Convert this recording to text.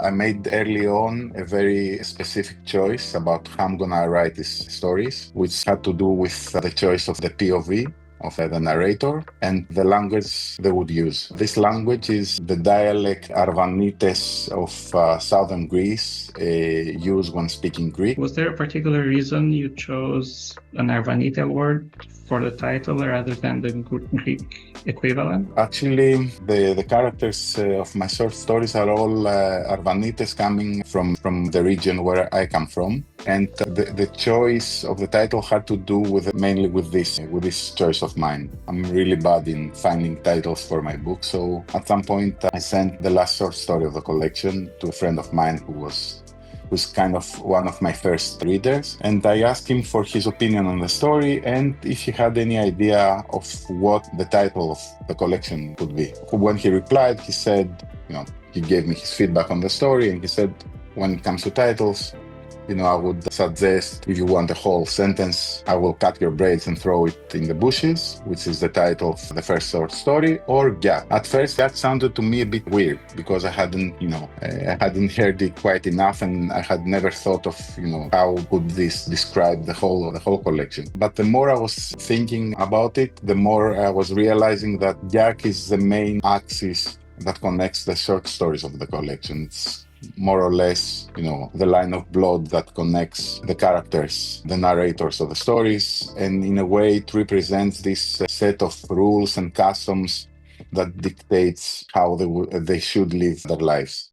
I made early on a very specific choice about how I'm gonna write these stories, which had to do with the choice of the POV of the narrator and the language they would use. This language is the dialect arvanitas of southern Greece, used when speaking Greek. Was there a particular reason you chose an arvanita word for the title rather than the Greek equivalent? Actually, the characters of my short stories are all arvanites coming from the region where I come from. And the choice of the title had to do mainly with this choice of mine. I'm really bad in finding titles for my book, so at some point I sent the last short story of the collection to a friend of mine who's kind of one of my first readers, and I asked him for his opinion on the story and if he had any idea of what the title of the collection would be. When he replied, he said, he gave me his feedback on the story, and he said, when it comes to titles, I would suggest, if you want a whole sentence, I will cut your braids and throw it in the bushes, which is the title of the first short story, or Gjak. At first, that sounded to me a bit weird because I hadn't heard it quite enough, and I had never thought of, how would this describe the whole collection. But the more I was thinking about it, the more I was realizing that Gjak is the main axis that connects the short stories of the collection. It's more or less, the line of blood that connects the characters, the narrators of the stories, and in a way it represents this set of rules and customs that dictates how they should live their lives.